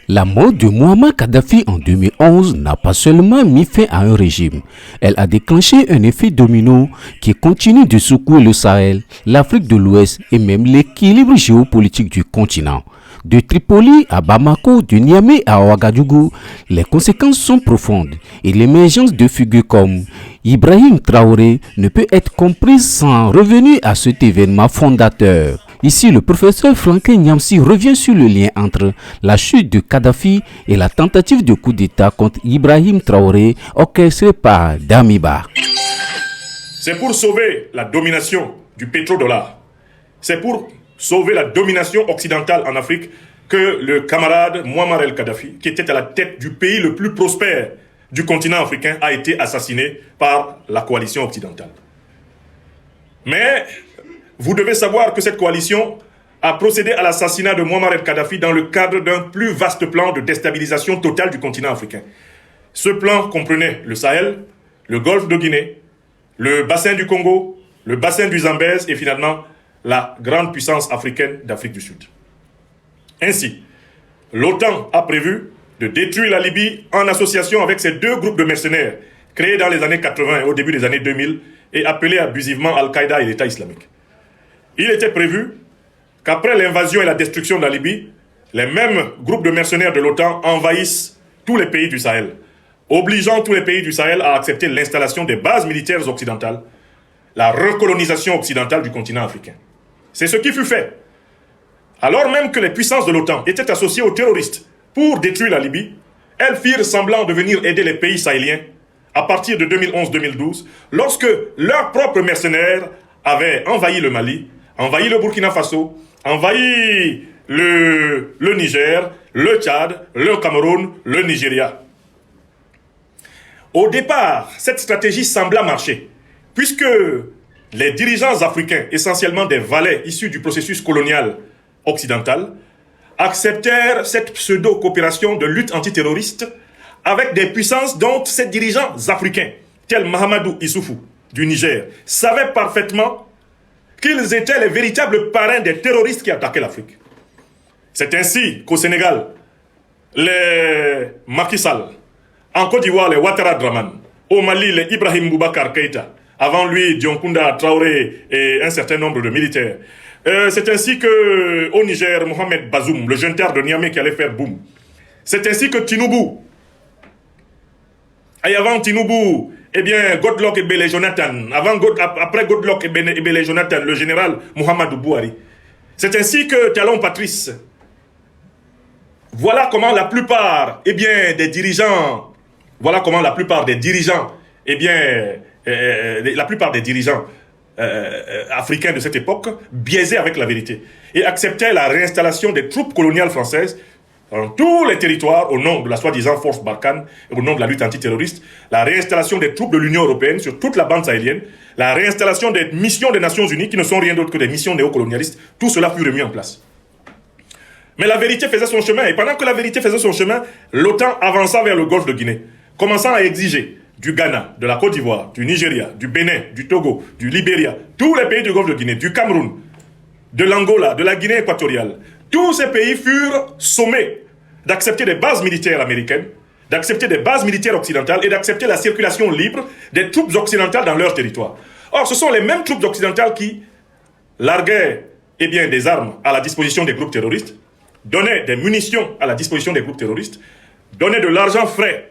La mort de Muammar Kadhafi en 2011 n'a pas seulement mis fin à un régime, elle a déclenché un effet domino qui continue de secouer le Sahel, l'Afrique de l'Ouest et même l'équilibre géopolitique du continent. De Tripoli à Bamako, de Niamey à Ouagadougou, les conséquences sont profondes et l'émergence de figures comme Ibrahim Traoré ne peut être comprise sans revenir à cet événement fondateur. Ici, le professeur Franklin Nyamsi revient sur le lien entre la chute de Kadhafi et la tentative de coup d'État contre Ibrahim Traoré orchestrée par Damiba. C'est pour sauver la domination du pétrodollar, c'est pour sauver la domination occidentale en Afrique que le camarade Muammar el-Kadhafi, qui était à la tête du pays le plus prospère du continent africain, a été assassiné par la coalition occidentale. Mais vous devez savoir que cette coalition a procédé à l'assassinat de Muammar el-Kadhafi dans le cadre d'un plus vaste plan de déstabilisation totale du continent africain. Ce plan comprenait le Sahel, le golfe de Guinée, le bassin du Congo, le bassin du Zambèze et finalement la grande puissance africaine d'Afrique du Sud. Ainsi, l'OTAN a prévu de détruire la Libye en association avec ces deux groupes de mercenaires créés dans les années 80 et au début des années 2000 et appelés abusivement Al-Qaïda et l'État islamique. Il était prévu qu'après l'invasion et la destruction de la Libye, les mêmes groupes de mercenaires de l'OTAN envahissent tous les pays du Sahel, obligeant tous les pays du Sahel à accepter l'installation des bases militaires occidentales, la recolonisation occidentale du continent africain. C'est ce qui fut fait. Alors même que les puissances de l'OTAN étaient associées aux terroristes pour détruire la Libye, elles firent semblant de venir aider les pays sahéliens à partir de 2011-2012, lorsque leurs propres mercenaires avaient envahi le Mali, envahi le Burkina Faso, envahi le Niger, le Tchad, le Cameroun, le Nigeria. Au départ, cette stratégie sembla marcher, puisque les dirigeants africains, essentiellement des valets issus du processus colonial occidental, acceptèrent cette pseudo-coopération de lutte antiterroriste avec des puissances dont ces dirigeants africains, tels Mahamadou Issoufou du Niger, savaient parfaitement qu'ils étaient les véritables parrains des terroristes qui attaquaient l'Afrique. C'est ainsi qu'au Sénégal, les Macky Sall, en Côte d'Ivoire, les Ouattara Draman, au Mali, les Ibrahim Boubacar Keïta, avant lui, Dioncounda Traoré et un certain nombre de militaires. C'est ainsi qu'au Niger, Mohamed Bazoum, le junteur de Niamey qui allait faire boum. C'est ainsi que Tinubu, et avant Tinubu, eh bien, Godlock et Bélé Jonathan, après Godlock et Bélé Jonathan, le général Mohamedou Bouhari. C'est ainsi que Talon Patrice. Voilà comment la plupart, eh bien, des dirigeants, eh bien, la plupart des dirigeants africains de cette époque biaisaient avec la vérité et acceptaient la réinstallation des troupes coloniales françaises dans tous les territoires au nom de la soi-disant force Barkhane et au nom de la lutte antiterroriste, la réinstallation des troupes de l'Union européenne sur toute la bande sahélienne, la réinstallation des missions des Nations Unies qui ne sont rien d'autre que des missions néocolonialistes, tout cela fut remis en place. Mais la vérité faisait son chemin et pendant que la vérité faisait son chemin, l'OTAN avança vers le golfe de Guinée, commençant à exiger du Ghana, de la Côte d'Ivoire, du Nigeria, du Bénin, du Togo, du Libéria, tous les pays du golfe de Guinée, du Cameroun, de l'Angola, de la Guinée équatoriale. Tous ces pays furent sommés d'accepter des bases militaires américaines, d'accepter des bases militaires occidentales et d'accepter la circulation libre des troupes occidentales dans leur territoire. Or, ce sont les mêmes troupes occidentales qui larguaient eh bien, des armes à la disposition des groupes terroristes, donnaient des munitions à la disposition des groupes terroristes, donnaient de l'argent frais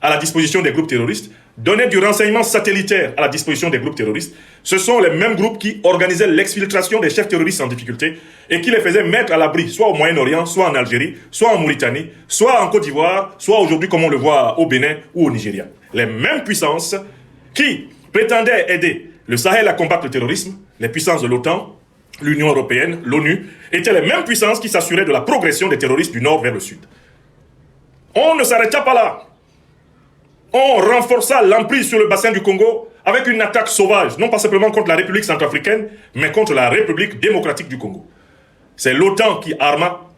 à la disposition des groupes terroristes, donnaient du renseignement satellitaire à la disposition des groupes terroristes. Ce sont les mêmes groupes qui organisaient l'exfiltration des chefs terroristes en difficulté et qui les faisaient mettre à l'abri, soit au Moyen-Orient, soit en Algérie, soit en Mauritanie, soit en Côte d'Ivoire, soit aujourd'hui comme on le voit au Bénin ou au Nigeria. Les mêmes puissances qui prétendaient aider le Sahel à combattre le terrorisme, les puissances de l'OTAN, l'Union européenne, l'ONU, étaient les mêmes puissances qui s'assuraient de la progression des terroristes du nord vers le sud. On ne s'arrêta pas là. On renforça l'emprise sur le bassin du Congo avec une attaque sauvage, non pas simplement contre la République centrafricaine, mais contre la République démocratique du Congo. C'est l'OTAN qui arma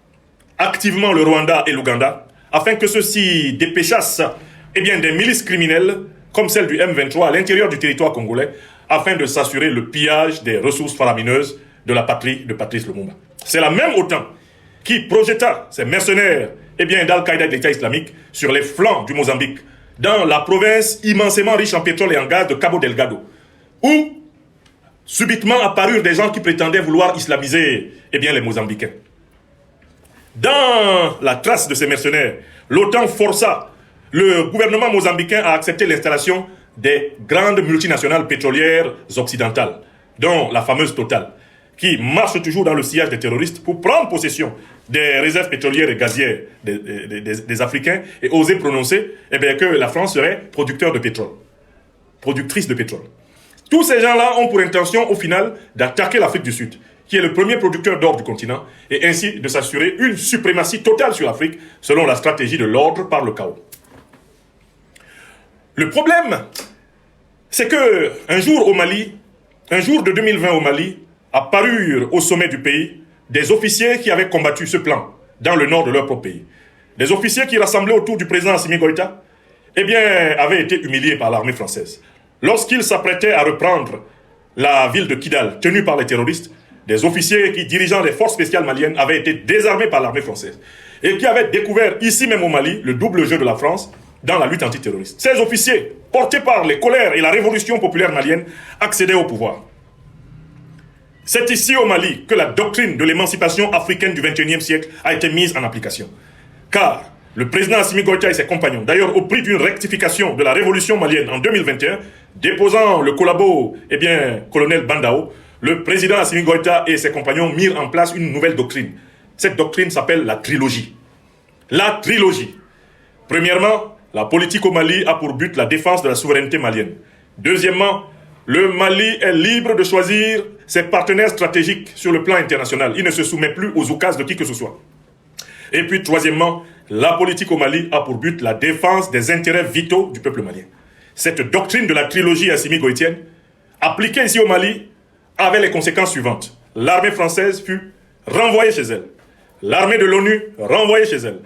activement le Rwanda et l'Ouganda afin que ceux-ci dépêchassent eh bien, des milices criminelles comme celle du M23 à l'intérieur du territoire congolais afin de s'assurer le pillage des ressources faramineuses de la patrie de Patrice Lumumba. C'est la même OTAN qui projeta ses mercenaires d'Al-Qaïda et de l'État islamique sur les flancs du Mozambique, dans la province immensément riche en pétrole et en gaz de Cabo Delgado, où subitement apparurent des gens qui prétendaient vouloir islamiser les Mozambicains. Dans la trace de ces mercenaires, l'OTAN força le gouvernement mozambicain à accepter l'installation des grandes multinationales pétrolières occidentales, dont la fameuse Total, qui marche toujours dans le sillage des terroristes pour prendre possession des réserves pétrolières et gazières des Africains et oser prononcer que la France serait producteur de pétrole, productrice de pétrole. Tous ces gens-là ont pour intention, au final, d'attaquer l'Afrique du Sud, qui est le premier producteur d'or du continent, et ainsi de s'assurer une suprématie totale sur l'Afrique, selon la stratégie de l'ordre par le chaos. Le problème, c'est que un jour de 2020 au Mali, apparurent au sommet du pays des officiers qui avaient combattu ce plan dans le nord de leur propre pays. Des officiers qui, rassemblés autour du président Assimi Goïta, avaient été humiliés par l'armée française. Lorsqu'ils s'apprêtaient à reprendre la ville de Kidal, tenue par les terroristes, des officiers qui dirigeant les forces spéciales maliennes avaient été désarmés par l'armée française et qui avaient découvert ici même au Mali le double jeu de la France dans la lutte antiterroriste. Ces officiers, portés par les colères et la révolution populaire malienne, accédaient au pouvoir. C'est ici au Mali que la doctrine de l'émancipation africaine du XXIe siècle a été mise en application. Car le président Assimi Goïta et ses compagnons, d'ailleurs au prix d'une rectification de la révolution malienne en 2021, déposant le collabo, colonel Bandao, le président Assimi Goïta et ses compagnons mirent en place une nouvelle doctrine. Cette doctrine s'appelle la trilogie. La trilogie. Premièrement, la politique au Mali a pour but la défense de la souveraineté malienne. Deuxièmement, le Mali est libre de choisir ses partenaires stratégiques sur le plan international. Il ne se soumet plus aux oukases de qui que ce soit. Et puis, troisièmement, la politique au Mali a pour but la défense des intérêts vitaux du peuple malien. Cette doctrine de la trilogie assimi-goïtienne, appliquée ici au Mali, avait les conséquences suivantes. L'armée française fut renvoyée chez elle. L'armée de l'ONU renvoyée chez elle.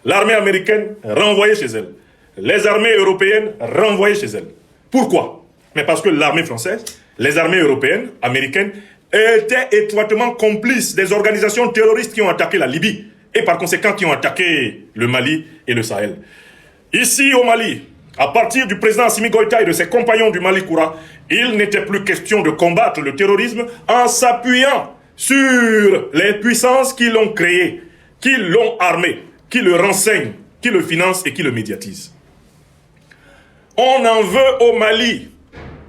L'armée américaine renvoyée chez elle. Les armées européennes renvoyées chez elle. Pourquoi ? Mais parce que l'armée française, les armées européennes, américaines, étaient étroitement complices des organisations terroristes qui ont attaqué la Libye et par conséquent qui ont attaqué le Mali et le Sahel. Ici au Mali, à partir du président Assimi Goïta et de ses compagnons du Mali Koura, il n'était plus question de combattre le terrorisme en s'appuyant sur les puissances qui l'ont créé, qui l'ont armé, qui le renseignent, qui le financent et qui le médiatisent. On en veut au Mali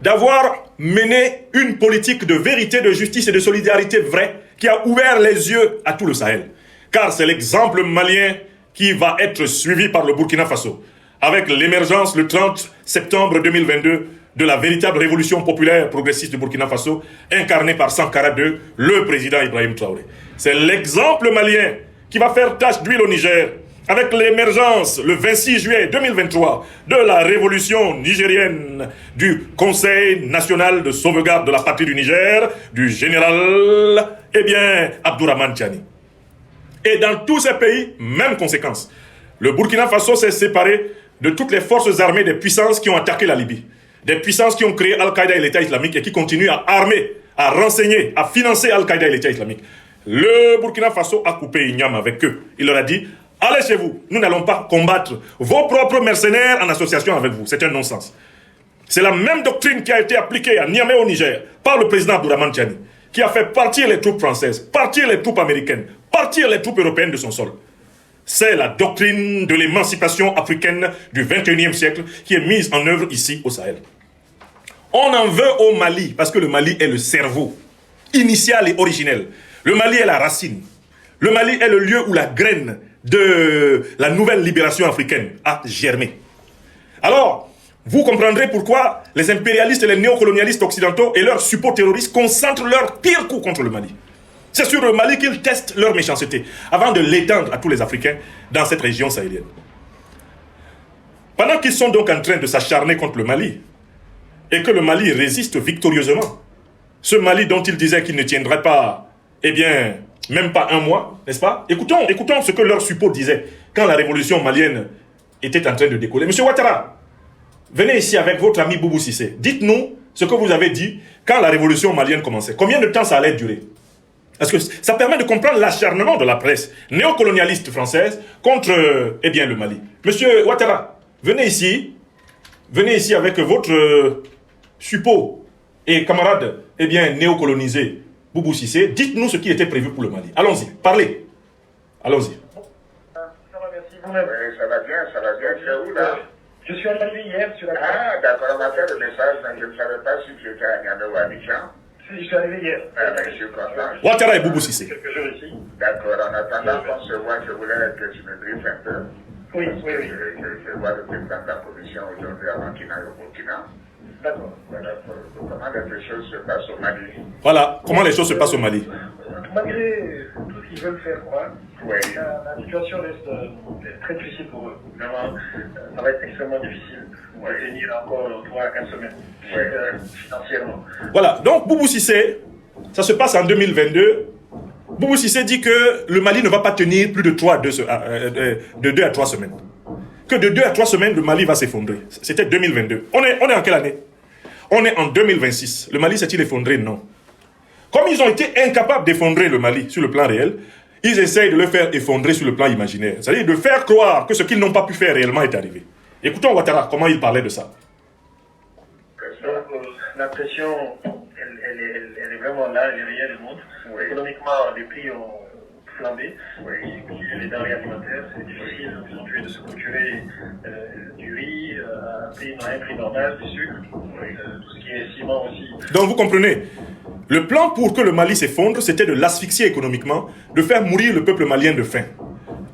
d'avoir mené une politique de vérité, de justice et de solidarité vraie qui a ouvert les yeux à tout le Sahel. Car c'est l'exemple malien qui va être suivi par le Burkina Faso, avec l'émergence le 30 septembre 2022 de la véritable révolution populaire progressiste du Burkina Faso, incarnée par Sankara II, le président Ibrahim Traoré. C'est l'exemple malien qui va faire tache d'huile au Niger, avec l'émergence, le 26 juillet 2023, de la révolution nigérienne du Conseil national de sauvegarde de la patrie du Niger, du général, Abdourahmane Tiani. Et dans tous ces pays, même conséquence. Le Burkina Faso s'est séparé de toutes les forces armées des puissances qui ont attaqué la Libye. Des puissances qui ont créé Al-Qaïda et l'État islamique et qui continuent à armer, à renseigner, à financer Al-Qaïda et l'État islamique. Le Burkina Faso a coupé Ignam avec eux. Il leur a dit: allez chez vous, nous n'allons pas combattre vos propres mercenaires en association avec vous. C'est un non-sens. C'est la même doctrine qui a été appliquée à Niamey au Niger par le président Abdourahmane Tiani, qui a fait partir les troupes françaises, partir les troupes américaines, partir les troupes européennes de son sol. C'est la doctrine de l'émancipation africaine du XXIe siècle qui est mise en œuvre ici au Sahel. On en veut au Mali parce que le Mali est le cerveau initial et originel. Le Mali est la racine. Le Mali est le lieu où la graine de la nouvelle libération africaine a germé. Alors, vous comprendrez pourquoi les impérialistes et les néocolonialistes occidentaux et leurs suppôts terroristes concentrent leurs pires coups contre le Mali. C'est sur le Mali qu'ils testent leur méchanceté, avant de l'étendre à tous les Africains dans cette région sahélienne. Pendant qu'ils sont donc en train de s'acharner contre le Mali, et que le Mali résiste victorieusement, ce Mali dont ils disaient qu'il ne tiendrait pas, même pas un mois, n'est-ce pas? Écoutons ce que leurs suppôts disaient quand la révolution malienne était en train de décoller. Monsieur Ouattara, venez ici avec votre ami Boubou Cissé. Dites-nous ce que vous avez dit quand la révolution malienne commençait. Combien de temps ça allait durer? Parce que ça permet de comprendre l'acharnement de la presse néocolonialiste française contre eh bien, le Mali. Monsieur Ouattara, venez ici avec votre suppôt et camarade eh bien, néocolonisé Boubou Cissé. Dites-nous ce qui était prévu pour le Mali. Allons-y, parlez. Allons-y. Ça va, merci vous-même. Oui, ça va bien, tu es où là? Je suis arrivé hier sur la Ah, d'accord, on m'a fait le message, mais je ne savais pas si tu étais à Niamey ou à Abidjan. Je suis arrivé hier. Ah, ben, je suis content. Ouattara et Boubou Cissé. Quelques jours ici. D'accord, en attendant qu'on se voit, je voulais que tu me briefes un peu. Oui. Je vois le président de la commission aujourd'hui avant qu'il n'aille au Burkina. D'accord. Voilà, comment les choses se passent au Mali. Voilà comment les choses se passent au Mali. Malgré tout ce qu'ils veulent faire croire, Oui. la situation reste très difficile pour eux. Vraiment, ça va être extrêmement difficile de tenir encore 3 à 4 semaines financièrement. Voilà, donc Boubou Cissé, ça se passe en 2022. Boubou Cissé dit que le Mali ne va pas tenir plus de 2 à 3 semaines. Que de 2 à 3 semaines, le Mali va s'effondrer. C'était 2022. On est en quelle année? On est en 2026. Le Mali s'est-il effondré? Non. Comme ils ont été incapables d'effondrer le Mali sur le plan réel, ils essayent de le faire effondrer sur le plan imaginaire. C'est-à-dire de faire croire que ce qu'ils n'ont pas pu faire réellement est arrivé. Écoutons Ouattara, comment il parlait de ça. Donc, la pression, elle est vraiment là, elle est réelle, elle monte. Oui. Économiquement, les prix ont flambé. Oui. Les denrées alimentaires, c'est difficile. Ils ont dû de se procurer du riz à un prix normal, du sucre, tout ce qui est ciment aussi. Donc vous comprenez, le plan pour que le Mali s'effondre, c'était de l'asphyxier économiquement, de faire mourir le peuple malien de faim.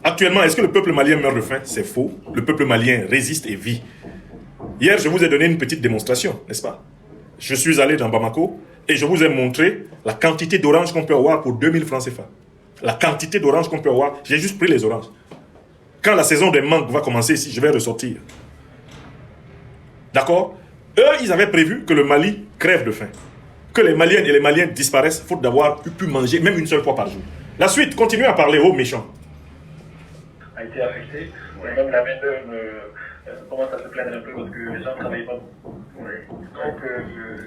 Actuellement, est-ce que le peuple malien meurt de faim? C'est faux. Le peuple malien résiste et vit. Hier, je vous ai donné une petite démonstration, n'est-ce pas? Je suis allé dans Bamako et je vous ai montré la quantité d'oranges qu'on peut avoir pour 2000 francs CFA. La quantité d'oranges qu'on peut avoir, j'ai juste pris les oranges. Quand la saison des mangues va commencer ici, je vais ressortir. D'accord? Eux, ils avaient prévu que le Mali crève de faim. Que les Maliennes et les Maliens disparaissent faute d'avoir pu manger même une seule fois par jour. La suite, continuez à parler aux méchants. A été affecté. Même la main-d'œuvre commence à se plaindre un peu parce que les gens ne travaillent pas beaucoup.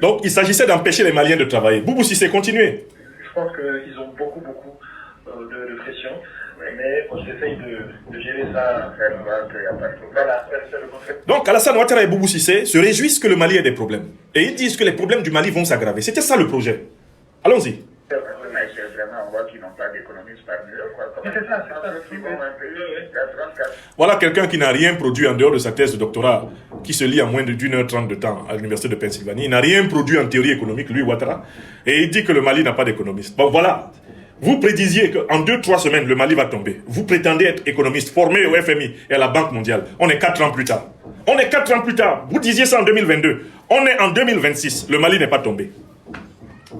Donc, il s'agissait d'empêcher les Maliens de travailler. Boubou Cissé, continuez. Je pense qu'ils ont beaucoup de pression, mais on essaye de gérer ça. Voilà, c'est le concept. Donc, Alassane Ouattara et Boubou Cissé se réjouissent que le Mali ait des problèmes. Et ils disent que les problèmes du Mali vont s'aggraver. C'était ça le projet. Allons-y. Mais c'est vraiment, on voit qu'ils n'ont pas d'économistes parmi eux, quoi. C'est ça. Ils vont un peu, Voilà quelqu'un qui n'a rien produit en dehors de sa thèse de doctorat, qui se lit en moins d'1h30 de temps à l'université de Pennsylvanie. Il n'a rien produit en théorie économique, lui, Ouattara. Et il dit que le Mali n'a pas d'économistes. Bon, voilà. Vous prédisiez qu'en 2-3 semaines, le Mali va tomber. Vous prétendez être économiste, formé au FMI et à la Banque mondiale. On est 4 ans plus tard. On est 4 ans plus tard. Vous disiez ça en 2022. On est en 2026. Le Mali n'est pas tombé.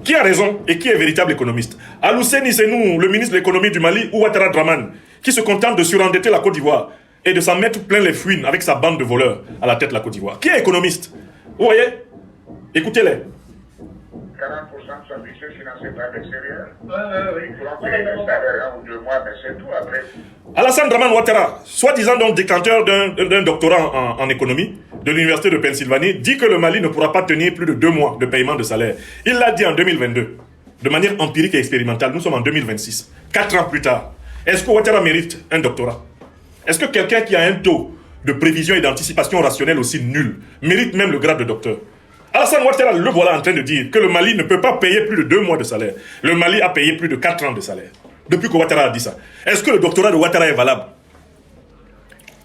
Qui a raison et qui est véritable économiste? Alousseni Senou, le ministre de l'économie du Mali, ou Ouattara Draman, qui se contente de surendetter la Côte d'Ivoire et de s'en mettre plein les fouines avec sa bande de voleurs à la tête de la Côte d'Ivoire? Qui est économiste? Vous voyez? Écoutez-les. 40% de son budget financé par l'extérieur. Oui. Ils pourront payer le salaire 1 ou 2 mois, mais c'est tout après. Alassane Draman Ouattara, soi-disant donc détenteur d'un doctorat en économie de l'université de Pennsylvanie, dit que le Mali ne pourra pas tenir plus de 2 mois de paiement de salaire. Il l'a dit en 2022, de manière empirique et expérimentale. Nous sommes en 2026, 4 ans plus tard. Est-ce que Ouattara mérite un doctorat? Est-ce que quelqu'un qui a un taux de prévision et d'anticipation rationnelle aussi nul mérite même le grade de docteur? Alassane Ouattara, le voilà en train de dire que le Mali ne peut pas payer plus de 2 mois de salaire. Le Mali a payé plus de 4 ans de salaire. Depuis que Ouattara a dit ça. Est-ce que le doctorat de Ouattara est valable?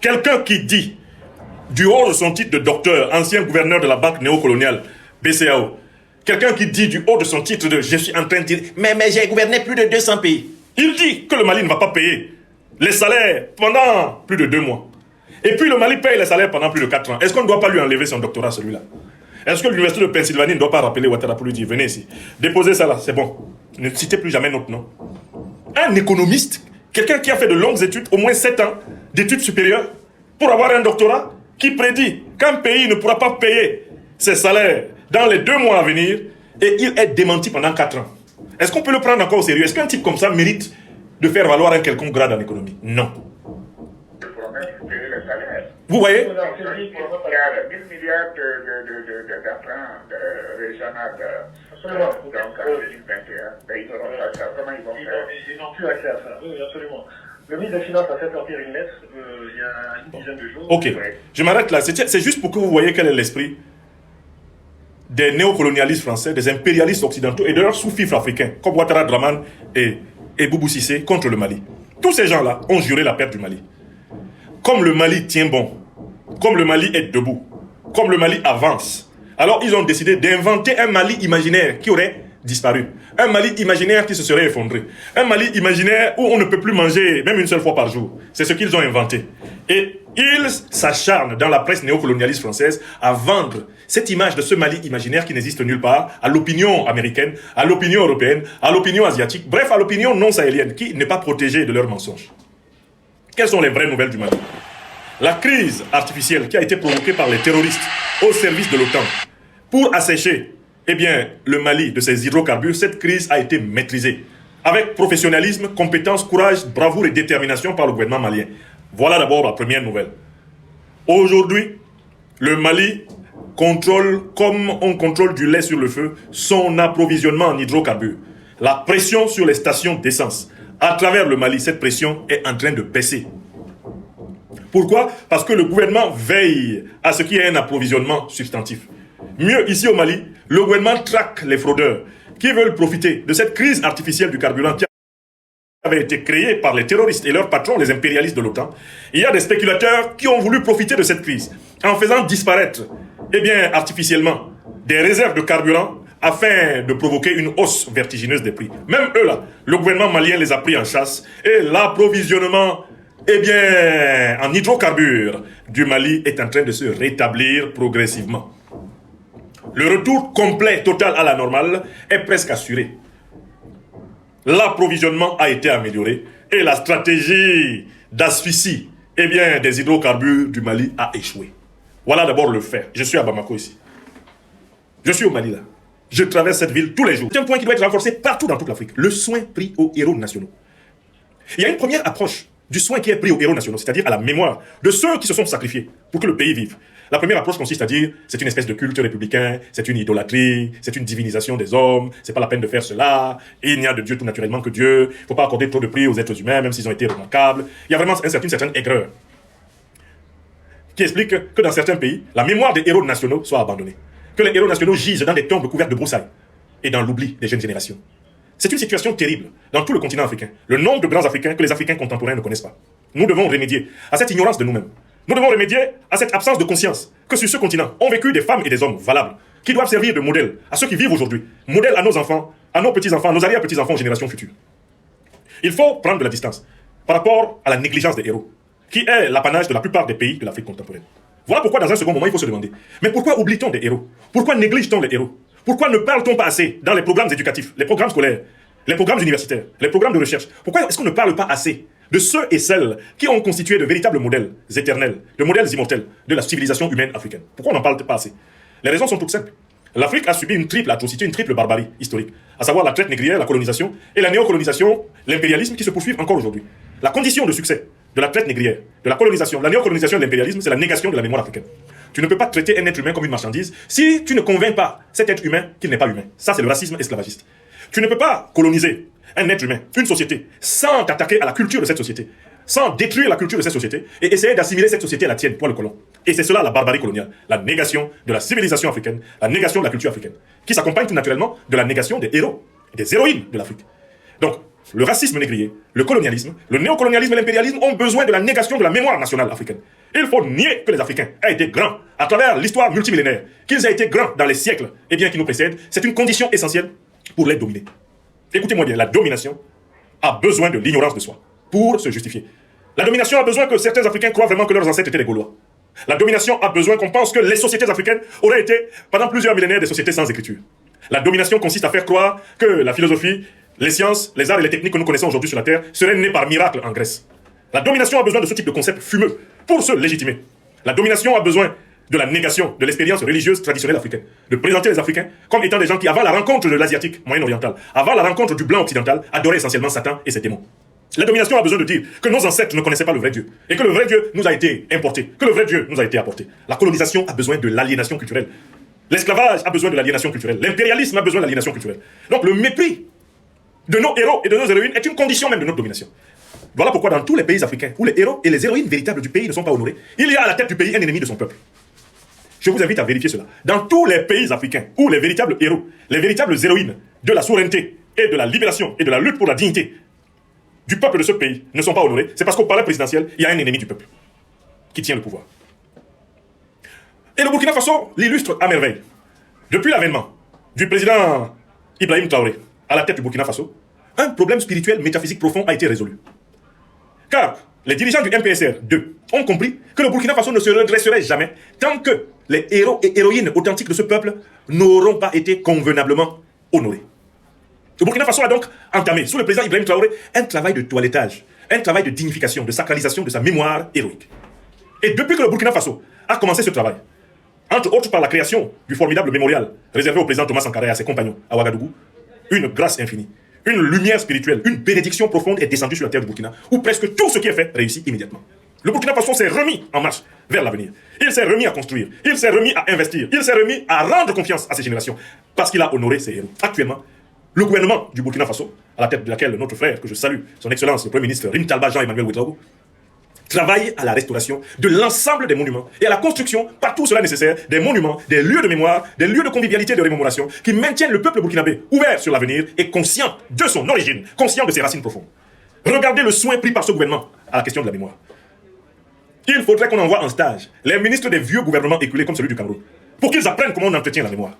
Quelqu'un qui dit, du haut de son titre de docteur, ancien gouverneur de la banque néocoloniale, BCAO, quelqu'un qui dit du haut de son titre de « je suis en train de dire, mais j'ai gouverné plus de 200 pays », il dit que le Mali ne va pas payer les salaires pendant plus de 2 mois. Et puis le Mali paye les salaires pendant plus de 4 ans. Est-ce qu'on ne doit pas lui enlever son doctorat, celui-là? Est-ce que l'université de Pennsylvanie ne doit pas rappeler Ouattara pour lui dire « venez ici, déposez ça là, c'est bon, ne citez plus jamais notre nom ». Un économiste, quelqu'un qui a fait de longues études, au moins 7 ans d'études supérieures, pour avoir un doctorat, qui prédit qu'un pays ne pourra pas payer ses salaires dans les 2 mois à venir, et il est démenti pendant 4 ans. Est-ce qu'on peut le prendre encore au sérieux? Est-ce qu'un type comme ça mérite de faire valoir un quelconque grade en économie? Non. Ils pourront même payer les salaires. Vous voyez? Il y a 1000 milliards d'emprunts régionaux. Donc, en 2021, ils n'auront pas ça. Comment ils vont faire? Ils n'ont plus accès à ça. Oui, absolument. Le ministre des Finances a fait sortir une lettre il y a une dizaine de jours. Ok, je m'arrête là. C'est juste pour que vous voyez quel est l'esprit des néocolonialistes français, des impérialistes occidentaux et de leurs sous-fifres africains, comme Ouattara Draman et Boubou Cissé contre le Mali. Tous ces gens-là ont juré la perte du Mali. Comme le Mali tient bon, comme le Mali est debout, comme le Mali avance, alors ils ont décidé d'inventer un Mali imaginaire qui aurait disparu. Un Mali imaginaire qui se serait effondré. Un Mali imaginaire où on ne peut plus manger même une seule fois par jour. C'est ce qu'ils ont inventé. Et ils s'acharnent dans la presse néocolonialiste française à vendre cette image de ce Mali imaginaire qui n'existe nulle part à l'opinion américaine, à l'opinion européenne, à l'opinion asiatique, bref à l'opinion non sahélienne qui n'est pas protégée de leurs mensonges. Quelles sont les vraies nouvelles du Mali? La crise artificielle qui a été provoquée par les terroristes au service de l'OTAN pour assécher le Mali de ses hydrocarbures, cette crise a été maîtrisée avec professionnalisme, compétence, courage, bravoure et détermination par le gouvernement malien. Voilà d'abord la première nouvelle. Aujourd'hui, le Mali contrôle, comme on contrôle du lait sur le feu, son approvisionnement en hydrocarbures. La pression sur les stations d'essence. À travers le Mali, cette pression est en train de baisser. Pourquoi? Parce que le gouvernement veille à ce qu'il y ait un approvisionnement substantif. Mieux, ici au Mali, le gouvernement traque les fraudeurs qui veulent profiter de cette crise artificielle du carburant qui avait été créée par les terroristes et leurs patrons, les impérialistes de l'OTAN. Il y a des spéculateurs qui ont voulu profiter de cette crise en faisant disparaître, artificiellement, des réserves de carburant afin de provoquer une hausse vertigineuse des prix. Même eux là, le gouvernement malien les a pris en chasse et l'approvisionnement en hydrocarbures du Mali est en train de se rétablir progressivement. Le retour complet, total à la normale est presque assuré. L'approvisionnement a été amélioré et la stratégie d'asphyxie des hydrocarbures du Mali a échoué. Voilà d'abord le fait. Je suis à Bamako ici. Je suis au Mali là. Je traverse cette ville tous les jours. C'est un point qui doit être renforcé partout dans toute l'Afrique. Le soin pris aux héros nationaux. Il y a une première approche du soin qui est pris aux héros nationaux, c'est-à-dire à la mémoire de ceux qui se sont sacrifiés pour que le pays vive. La première approche consiste à dire c'est une espèce de culte républicain, c'est une idolâtrie, c'est une divinisation des hommes, c'est pas la peine de faire cela, et il n'y a de Dieu tout naturellement que Dieu, il ne faut pas accorder trop de prix aux êtres humains, même s'ils ont été remarquables. Il y a vraiment une certaine aigreur qui explique que dans certains pays, la mémoire des héros nationaux soit abandonnée. Que les héros nationaux gisent dans des tombes couvertes de broussailles et dans l'oubli des jeunes générations. C'est une situation terrible dans tout le continent africain. Le nombre de grands Africains que les Africains contemporains ne connaissent pas. Nous devons remédier à cette ignorance de nous-mêmes. Nous devons remédier à cette absence de conscience que sur ce continent ont vécu des femmes et des hommes valables, qui doivent servir de modèle à ceux qui vivent aujourd'hui, modèle à nos enfants, à nos petits-enfants, à nos arrière-petits-enfants, aux générations futures. Il faut prendre de la distance par rapport à la négligence des héros, qui est l'apanage de la plupart des pays de l'Afrique contemporaine. Voilà pourquoi dans un second moment il faut se demander, mais pourquoi oublie-t-on des héros? Pourquoi néglige-t-on les héros? Pourquoi ne parle-t-on pas assez dans les programmes éducatifs, les programmes scolaires, les programmes universitaires, les programmes de recherche? Pourquoi est-ce qu'on ne parle pas assez de ceux et celles qui ont constitué de véritables modèles éternels, de modèles immortels de la civilisation humaine africaine? Pourquoi on n'en parle pas assez? Les raisons sont toutes simples. L'Afrique a subi une triple atrocité, une triple barbarie historique, à savoir la traite négrière, la colonisation et la néocolonisation, l'impérialisme qui se poursuivent encore aujourd'hui. La condition de succès de la traite négrière, de la colonisation, de la néocolonisation et de l'impérialisme, c'est la négation de la mémoire africaine. Tu ne peux pas traiter un être humain comme une marchandise si tu ne convaincs pas cet être humain qu'il n'est pas humain. Ça, c'est le racisme esclavagiste. Tu ne peux pas coloniser un être humain, une société, sans t'attaquer à la culture de cette société, sans détruire la culture de cette société et essayer d'assimiler cette société à la tienne, toi le colon. Et c'est cela la barbarie coloniale, la négation de la civilisation africaine, la négation de la culture africaine, qui s'accompagne tout naturellement de la négation des héros et des héroïnes de l'Afrique. Donc, le racisme négrier, le colonialisme, le néocolonialisme et l'impérialisme ont besoin de la négation de la mémoire nationale africaine. Il faut nier que les Africains aient été grands à travers l'histoire multimillénaire, qu'ils aient été grands dans les siècles qui nous précèdent. C'est une condition essentielle pour les dominer. Écoutez-moi bien, la domination a besoin de l'ignorance de soi pour se justifier. La domination a besoin que certains Africains croient vraiment que leurs ancêtres étaient des Gaulois. La domination a besoin qu'on pense que les sociétés africaines auraient été, pendant plusieurs millénaires, des sociétés sans écriture. La domination consiste à faire croire que la philosophie, les sciences, les arts et les techniques que nous connaissons aujourd'hui sur la Terre seraient nées par miracle en Grèce. La domination a besoin de ce type de concept fumeux pour se légitimer. La domination a besoin de la négation de l'expérience religieuse traditionnelle africaine, de présenter les Africains comme étant des gens qui, avant la rencontre de l'Asiatique moyen-oriental, avant la rencontre du blanc occidental, adoraient essentiellement Satan et ses démons. La domination a besoin de dire que nos ancêtres ne connaissaient pas le vrai Dieu et que le vrai Dieu nous a été importé, que le vrai Dieu nous a été apporté. La colonisation a besoin de l'aliénation culturelle. L'esclavage a besoin de l'aliénation culturelle. L'impérialisme a besoin de l'aliénation culturelle. Donc le mépris de nos héros et de nos héroïnes est une condition même de notre domination. Voilà pourquoi dans tous les pays africains où les héros et les héroïnes véritables du pays ne sont pas honorés, il y a à la tête du pays un ennemi de son peuple. Je vous invite à vérifier cela. Dans tous les pays africains où les véritables héros, les véritables héroïnes de la souveraineté et de la libération et de la lutte pour la dignité du peuple de ce pays ne sont pas honorés, c'est parce qu'au palais présidentiel, il y a un ennemi du peuple qui tient le pouvoir. Et le Burkina Faso l'illustre à merveille. Depuis l'avènement du président Ibrahim Traoré à la tête du Burkina Faso, un problème spirituel métaphysique profond a été résolu. Car les dirigeants du MPSR-2 ont compris que le Burkina Faso ne se redresserait jamais tant que les héros et héroïnes authentiques de ce peuple n'auront pas été convenablement honorés. Le Burkina Faso a donc entamé, sous le président Ibrahim Traoré, un travail de toilettage, un travail de dignification, de sacralisation de sa mémoire héroïque. Et depuis que le Burkina Faso a commencé ce travail, entre autres par la création du formidable mémorial réservé au président Thomas Sankara et à ses compagnons à Ouagadougou, une grâce infinie, une lumière spirituelle, une bénédiction profonde est descendue sur la terre du Burkina, où presque tout ce qui est fait réussit immédiatement. Le Burkina Faso s'est remis en marche vers l'avenir. Il s'est remis à construire, il s'est remis à investir, il s'est remis à rendre confiance à ses générations, parce qu'il a honoré ses héros. Actuellement, le gouvernement du Burkina Faso, à la tête de laquelle notre frère, que je salue, son excellence, le Premier ministre Rim Talba Jean-Emmanuel Ouedraogo, travaille à la restauration de l'ensemble des monuments et à la construction, par tout cela nécessaire, des monuments, des lieux de mémoire, des lieux de convivialité et de rémémoration qui maintiennent le peuple burkinabé ouvert sur l'avenir et conscient de son origine, conscient de ses racines profondes. Regardez le soin pris par ce gouvernement à la question de la mémoire. Il faudrait qu'on envoie en stage les ministres des vieux gouvernements éculés comme celui du Cameroun pour qu'ils apprennent comment on entretient la mémoire.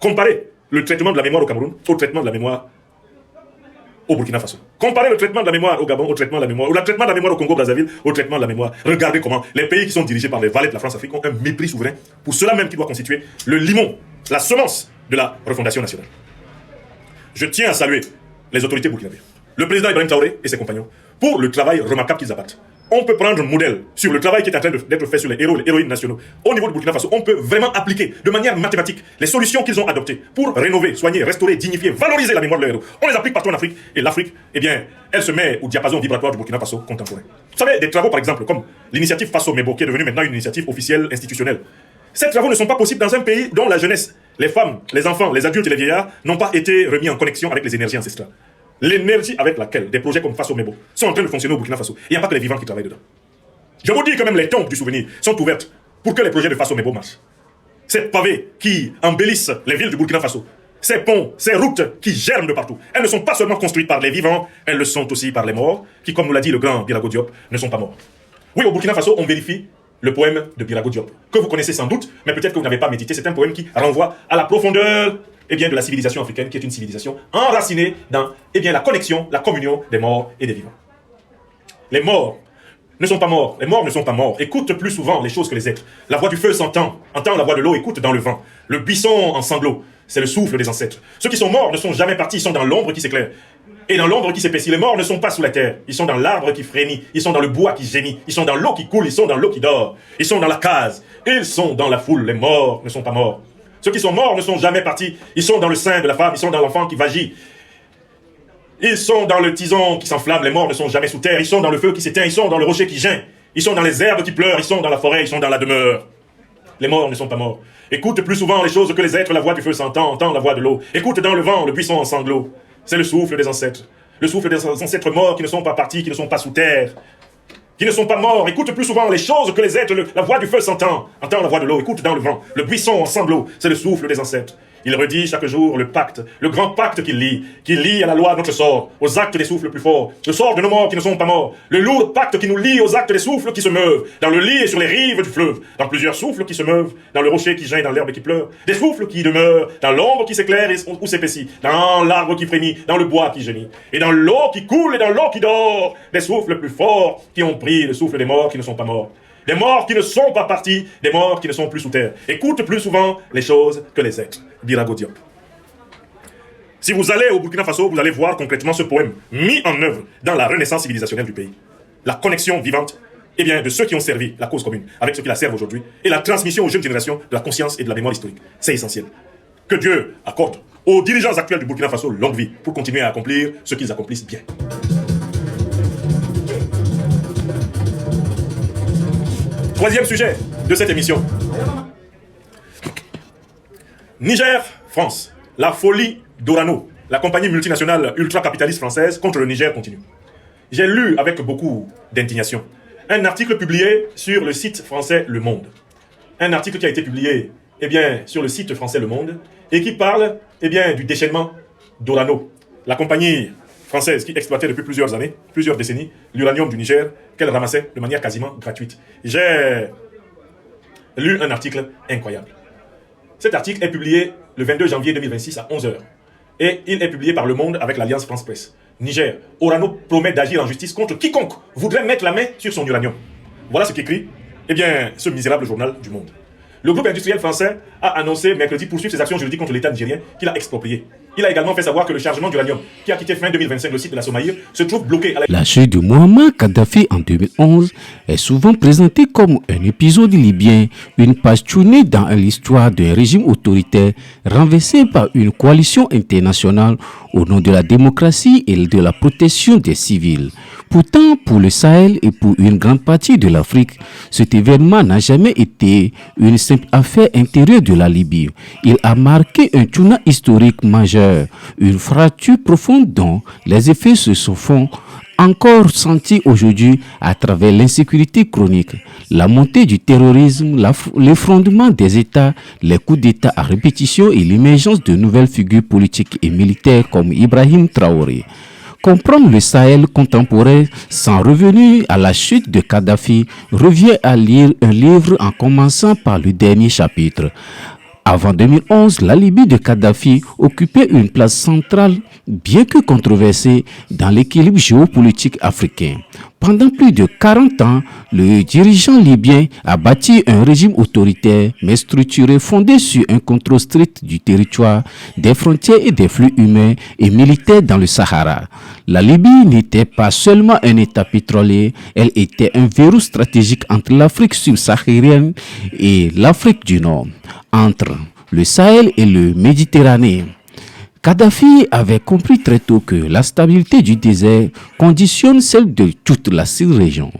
Comparez le traitement de la mémoire au Cameroun au traitement de la mémoire au Burkina Faso. Comparez le traitement de la mémoire au Gabon au traitement de la mémoire, ou le traitement de la mémoire au Congo-Brazzaville au traitement de la mémoire. Regardez comment les pays qui sont dirigés par les valets de la France-Afrique ont un mépris souverain pour cela même qui doit constituer le limon, la semence de la refondation nationale. Je tiens à saluer les autorités burkinabées, le président Ibrahim Traoré et ses compagnons, pour le travail remarquable qu'ils abattent. On peut prendre un modèle sur le travail qui est en train d'être fait sur les héros et les héroïnes nationaux. Au niveau du Burkina Faso, on peut vraiment appliquer de manière mathématique les solutions qu'ils ont adoptées pour rénover, soigner, restaurer, dignifier, valoriser la mémoire de leurs héros. On les applique partout en Afrique, et l'Afrique, eh bien, elle se met au diapason vibratoire du Burkina Faso contemporain. Vous savez, des travaux par exemple, comme l'initiative Faso Mebo, qui est devenue maintenant une initiative officielle institutionnelle. Ces travaux ne sont pas possibles dans un pays dont la jeunesse, les femmes, les enfants, les adultes et les vieillards n'ont pas été remis en connexion avec les énergies ancestrales. L'énergie avec laquelle des projets comme Faso Mebo sont en train de fonctionner au Burkina Faso, il n'y a pas que les vivants qui travaillent dedans. Je vous dis que même les tombes du souvenir sont ouvertes pour que les projets de Faso Mebo marchent. Ces pavés qui embellissent les villes du Burkina Faso, ces ponts, ces routes qui germent de partout, elles ne sont pas seulement construites par les vivants, elles le sont aussi par les morts, qui, comme nous l'a dit le grand Birago Diop, ne sont pas morts. Oui, au Burkina Faso, on vérifie le poème de Birago Diop, que vous connaissez sans doute, mais peut-être que vous n'avez pas médité. C'est un poème qui renvoie à la profondeur de la civilisation africaine, qui est une civilisation enracinée dans la connexion, la communion des morts et des vivants. Les morts ne sont pas morts, les morts ne sont pas morts, écoutent plus souvent les choses que les êtres. La voix du feu s'entend, entend la voix de l'eau, écoute dans le vent. Le buisson en sanglots, c'est le souffle des ancêtres. Ceux qui sont morts ne sont jamais partis, ils sont dans l'ombre qui s'éclaire. Et dans l'ombre qui s'épaissit, les morts ne sont pas sous la terre, ils sont dans l'arbre qui frémit, ils sont dans le bois qui gémit, ils sont dans l'eau qui coule, ils sont dans l'eau qui dort, ils sont dans la case, ils sont dans la foule, les morts ne sont pas morts. Ceux qui sont morts ne sont jamais partis, ils sont dans le sein de la femme, ils sont dans l'enfant qui vagit. Ils sont dans le tison qui s'enflamme, les morts ne sont jamais sous terre, ils sont dans le feu qui s'éteint, ils sont dans le rocher qui geint, ils sont dans les herbes qui pleurent, ils sont dans la forêt, ils sont dans la demeure. Les morts ne sont pas morts. Écoute plus souvent les choses que les êtres, la voix du feu s'entend, entend la voix de l'eau. Écoute dans le vent, le buisson en sanglots. C'est le souffle des ancêtres. Le souffle des ancêtres morts qui ne sont pas partis, qui ne sont pas sous terre, qui ne sont pas morts. Écoute plus souvent les choses que les êtres, la voix du feu s'entend, entend la voix de l'eau. Écoute dans le vent, le buisson en sanglots. C'est le souffle des ancêtres. Il redit chaque jour le pacte, le grand pacte qu'il lie à la loi notre sort, aux actes des souffles plus forts, le sort de nos morts qui ne sont pas morts, le lourd pacte qui nous lie aux actes des souffles qui se meuvent, dans le lit et sur les rives du fleuve, dans plusieurs souffles qui se meuvent, dans le rocher qui gêne, dans l'herbe qui pleure, des souffles qui demeurent, dans l'ombre qui s'éclaire ou s'épaissit, dans l'arbre qui frémit, dans le bois qui gémit, et dans l'eau qui coule et dans l'eau qui dort, des souffles plus forts qui ont pris le souffle des morts qui ne sont pas morts. Des morts qui ne sont pas partis, des morts qui ne sont plus sous terre. Écoute plus souvent les choses que les êtres. Birago Diop. Si vous allez au Burkina Faso, vous allez voir concrètement ce poème mis en œuvre dans la renaissance civilisationnelle du pays. La connexion vivante de ceux qui ont servi la cause commune avec ceux qui la servent aujourd'hui et la transmission aux jeunes générations de la conscience et de la mémoire historique. C'est essentiel. Que Dieu accorde aux dirigeants actuels du Burkina Faso longue vie pour continuer à accomplir ce qu'ils accomplissent bien. Troisième sujet de cette émission. Niger, France. La folie d'Orano. La compagnie multinationale ultra-capitaliste française contre le Niger continue. J'ai lu avec beaucoup d'indignation un article publié sur le site français Le Monde. Un article qui a été publié sur le site français Le Monde et qui parle du déchaînement d'Orano, la compagnie française qui exploitait depuis plusieurs années, plusieurs décennies, l'uranium du Niger qu'elle ramassait de manière quasiment gratuite. J'ai lu un article incroyable. Cet article est publié le 22 janvier 2026 à 11h. Et il est publié par Le Monde avec l'Alliance France Presse. Niger, Orano promet d'agir en justice contre quiconque voudrait mettre la main sur son uranium. Voilà ce qu'écrit ce misérable journal du Monde. Le groupe industriel français a annoncé mercredi poursuivre ses actions juridiques contre l'État nigérien qu'il a exproprié. Il a également fait savoir que le chargement d'uranium qui a quitté fin 2025 le site de la Somaïr se trouve bloqué à La chute de Muammar Kadhafi en 2011 est souvent présentée comme un épisode libyen, une page tournée dans l'histoire d'un régime autoritaire renversé par une coalition internationale au nom de la démocratie et de la protection des civils. Pourtant, pour le Sahel et pour une grande partie de l'Afrique, cet événement n'a jamais été une simple affaire intérieure de la Libye. Il a marqué un tournant historique majeur, une fracture profonde dont les effets se font encore sentis aujourd'hui à travers l'insécurité chronique, la montée du terrorisme, l'effondrement des États, les coups d'État à répétition et l'émergence de nouvelles figures politiques et militaires comme Ibrahim Traoré. Comprendre le Sahel contemporain sans revenir à la chute de Kadhafi revient à lire un livre en commençant par le dernier chapitre. Avant 2011, la Libye de Kadhafi occupait une place centrale, bien que controversée, dans l'équilibre géopolitique africain. Pendant plus de 40 ans, le dirigeant libyen a bâti un régime autoritaire, mais structuré, fondé sur un contrôle strict du territoire, des frontières et des flux humains et militaires dans le Sahara. La Libye n'était pas seulement un État pétrolier, elle était un verrou stratégique entre l'Afrique subsaharienne et l'Afrique du Nord, entre le Sahel et le Méditerranée. Kadhafi avait compris très tôt que la stabilité du désert conditionne celle de toute la sous-région.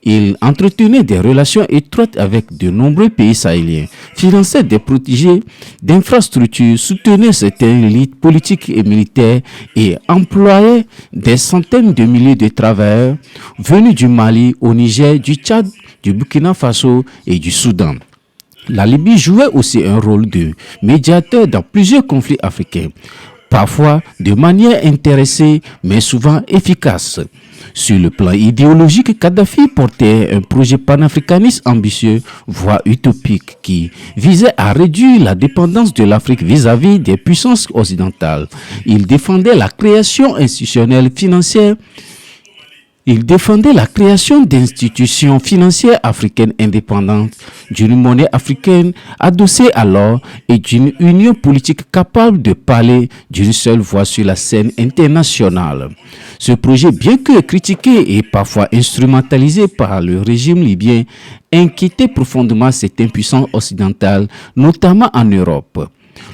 Il entretenait des relations étroites avec de nombreux pays sahéliens, finançait des protégés d'infrastructures, soutenait certaines élites politiques et militaires et employait des centaines de milliers de travailleurs venus du Mali, au Niger, du Tchad, du Burkina Faso et du Soudan. La Libye jouait aussi un rôle de médiateur dans plusieurs conflits africains, parfois de manière intéressée, mais souvent efficace. Sur le plan idéologique, Kadhafi portait un projet panafricaniste ambitieux, voire utopique, qui visait à réduire la dépendance de l'Afrique vis-à-vis des puissances occidentales. Il défendait la création institutionnelle financière. Il défendait la création d'institutions financières africaines indépendantes, d'une monnaie africaine adossée à l'or et d'une union politique capable de parler d'une seule voix sur la scène internationale. Ce projet, bien que critiqué et parfois instrumentalisé par le régime libyen, inquiétait profondément cette impuissance occidentale, notamment en Europe.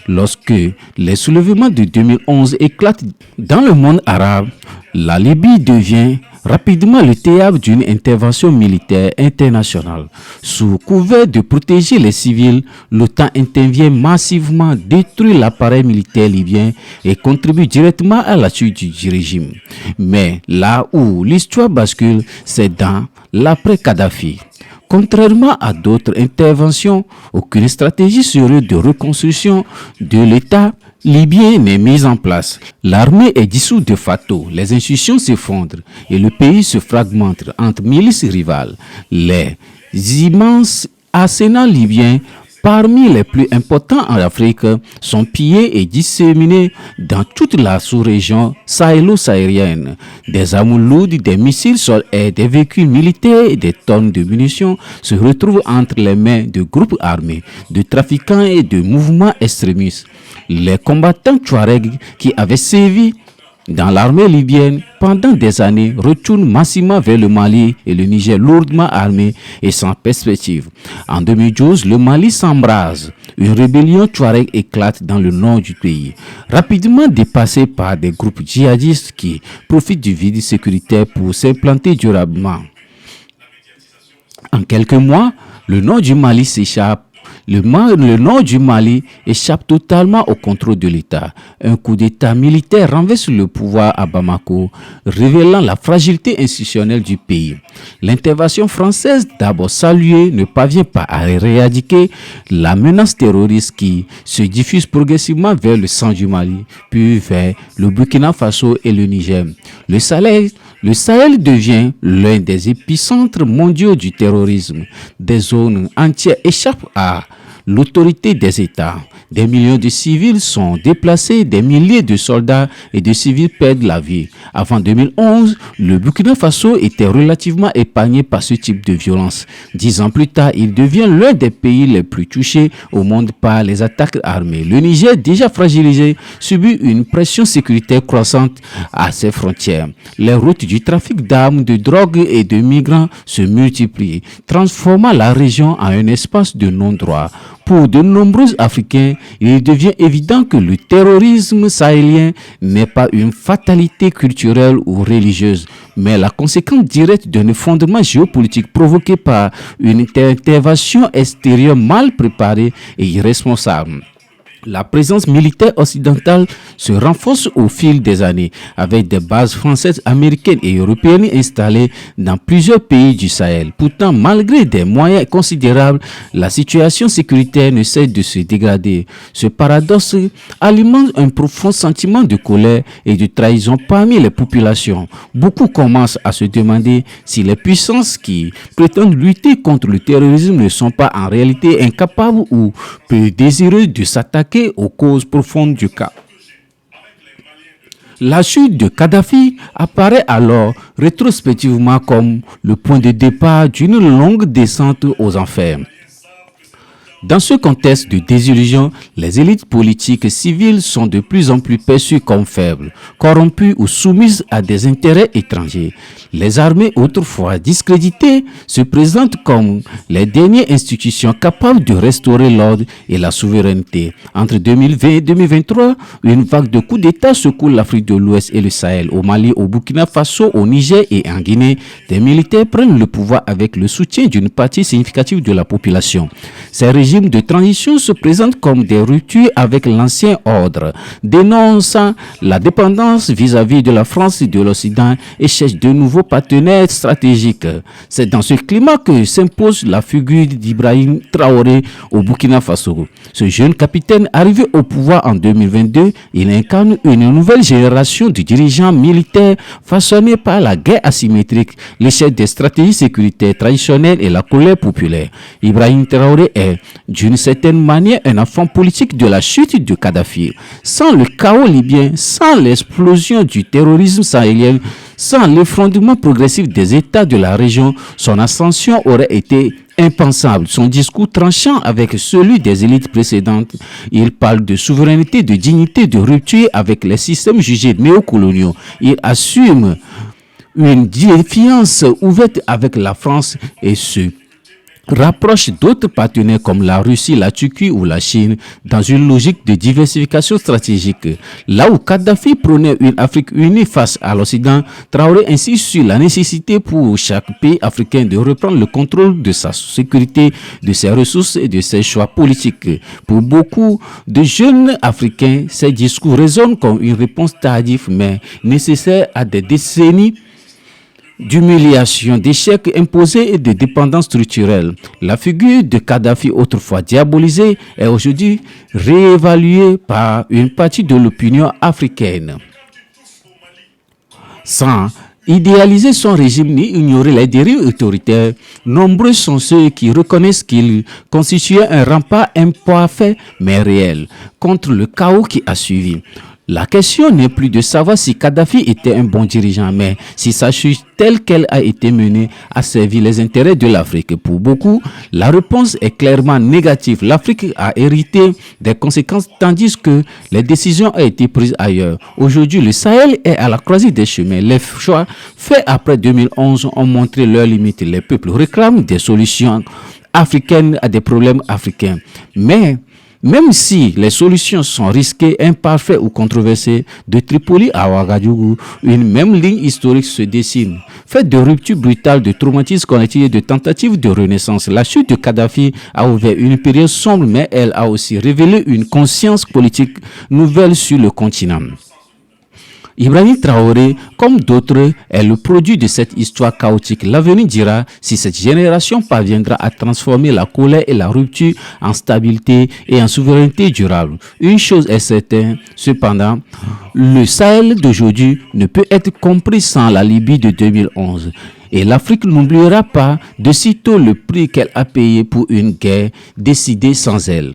Lorsque les soulèvements de 2011 éclatent dans le monde arabe, la Libye devient rapidement le théâtre d'une intervention militaire internationale. Sous couvert de protéger les civils, l'OTAN intervient massivement, détruit l'appareil militaire libyen et contribue directement à la chute du régime. Mais là où l'histoire bascule, c'est dans l'après-Kadhafi. Contrairement à d'autres interventions, aucune stratégie sérieuse de reconstruction de l'État libyen n'est mise en place. L'armée est dissoute de facto, les institutions s'effondrent et le pays se fragmente entre milices rivales. Les immenses arsenals libyens, parmi les plus importants en Afrique, sont pillés et disséminés dans toute la sous-région sahélo-saharienne. Des armes lourdes, des missiles sol-air, des véhicules militaires et des tonnes de munitions se retrouvent entre les mains de groupes armés, de trafiquants et de mouvements extrémistes. Les combattants Touaregs qui avaient servi dans l'armée libyenne pendant des années retournent massivement vers le Mali et le Niger lourdement armés et sans perspective. En 2012, le Mali s'embrase. Une rébellion Touareg éclate dans le nord du pays, rapidement dépassée par des groupes djihadistes qui profitent du vide sécuritaire pour s'implanter durablement. En quelques mois, Le nord du Mali s'échappe. Le nord du Mali échappe totalement au contrôle de l'État. Un coup d'État militaire renverse le pouvoir à Bamako, révélant la fragilité institutionnelle du pays. L'intervention française, d'abord saluée, ne parvient pas à éradiquer la menace terroriste qui se diffuse progressivement vers le centre du Mali, puis vers le Burkina Faso et le Niger. Le Sahel devient l'un des épicentres mondiaux du terrorisme. Des zones entières échappent à l'autorité des États. Des millions de civils sont déplacés, des milliers de soldats et de civils perdent la vie. Avant 2011, le Burkina Faso était relativement épargné par ce type de violence. 10 ans plus tard, il devient l'un des pays les plus touchés au monde par les attaques armées. Le Niger, déjà fragilisé, subit une pression sécuritaire croissante à ses frontières. Les routes du trafic d'armes, de drogue et de migrants se multiplient, transformant la région en un espace de non-droit. Pour de nombreux Africains, il devient évident que le terrorisme sahélien n'est pas une fatalité culturelle ou religieuse, mais la conséquence directe d'un effondrement géopolitique provoqué par une intervention extérieure mal préparée et irresponsable. La présence militaire occidentale se renforce au fil des années, avec des bases françaises, américaines et européennes installées dans plusieurs pays du Sahel. Pourtant, malgré des moyens considérables, la situation sécuritaire ne cesse de se dégrader. Ce paradoxe alimente un profond sentiment de colère et de trahison parmi les populations. Beaucoup commencent à se demander si les puissances qui prétendent lutter contre le terrorisme ne sont pas en réalité incapables ou peu désireux de s'attaquer aux causes profondes du cas. La chute de Kadhafi apparaît alors rétrospectivement comme le point de départ d'une longue descente aux enfers. Dans ce contexte de désillusion, les élites politiques et civiles sont de plus en plus perçues comme faibles, corrompues ou soumises à des intérêts étrangers. Les armées, autrefois discréditées, se présentent comme les dernières institutions capables de restaurer l'ordre et la souveraineté. Entre 2020 et 2023, une vague de coups d'État secoue l'Afrique de l'Ouest et le Sahel. Au Mali, au Burkina Faso, au Niger et en Guinée, des militaires prennent le pouvoir avec le soutien d'une partie significative de la population. Ces régimes de transition se présentent comme des ruptures avec l'ancien ordre, dénonçant la dépendance vis-à-vis de la France et de l'Occident et cherchent de nouveaux partenaires stratégiques. C'est dans ce climat que s'impose la figure d'Ibrahim Traoré au Burkina Faso. Ce jeune capitaine arrivé au pouvoir en 2022, il incarne une nouvelle génération de dirigeants militaires façonnés par la guerre asymétrique, l'échec des stratégies sécuritaires traditionnelles et la colère populaire. Ibrahim Traoré est d'une certaine manière un enfant politique de la chute de Kadhafi. Sans le chaos libyen, sans l'explosion du terrorisme sahélien, sans l'effondrement progressif des États de la région, son ascension aurait été impensable. Son discours tranchant avec celui des élites précédentes, il parle de souveraineté, de dignité, de rupture avec les systèmes jugés néocoloniaux. Il assume une défiance ouverte avec la France et se rapproche d'autres partenaires comme la Russie, la Turquie ou la Chine dans une logique de diversification stratégique. Là où Kadhafi prônait une Afrique unie face à l'Occident, Traoré insiste sur la nécessité pour chaque pays africain de reprendre le contrôle de sa sécurité, de ses ressources et de ses choix politiques. Pour beaucoup de jeunes Africains, ces discours résonnent comme une réponse tardive mais nécessaire à des décennies d'humiliation, d'échecs imposés et de dépendance structurelle. La figure de Kadhafi, autrefois diabolisée, est aujourd'hui réévaluée par une partie de l'opinion africaine. Sans idéaliser son régime ni ignorer les dérives autoritaires, nombreux sont ceux qui reconnaissent qu'il constituait un rempart imparfait mais réel contre le chaos qui a suivi. La question n'est plus de savoir si Kadhafi était un bon dirigeant, mais si sa chute telle qu'elle a été menée a servi les intérêts de l'Afrique. Pour beaucoup, la réponse est clairement négative. L'Afrique a hérité des conséquences tandis que les décisions ont été prises ailleurs. Aujourd'hui, le Sahel est à la croisée des chemins. Les choix faits après 2011 ont montré leurs limites. Les peuples réclament des solutions africaines à des problèmes africains. Mais Même si les solutions sont risquées, imparfaites ou controversées, de Tripoli à Ouagadougou, une même ligne historique se dessine. Faite de ruptures brutales, de traumatismes collectifs et de tentatives de renaissance, la chute de Kadhafi a ouvert une période sombre, mais elle a aussi révélé une conscience politique nouvelle sur le continent. Ibrahim Traoré, comme d'autres, est le produit de cette histoire chaotique. L'avenir dira si cette génération parviendra à transformer la colère et la rupture en stabilité et en souveraineté durable. Une chose est certaine, cependant, le Sahel d'aujourd'hui ne peut être compris sans la Libye de 2011. Et l'Afrique n'oubliera pas de sitôt le prix qu'elle a payé pour une guerre décidée sans elle.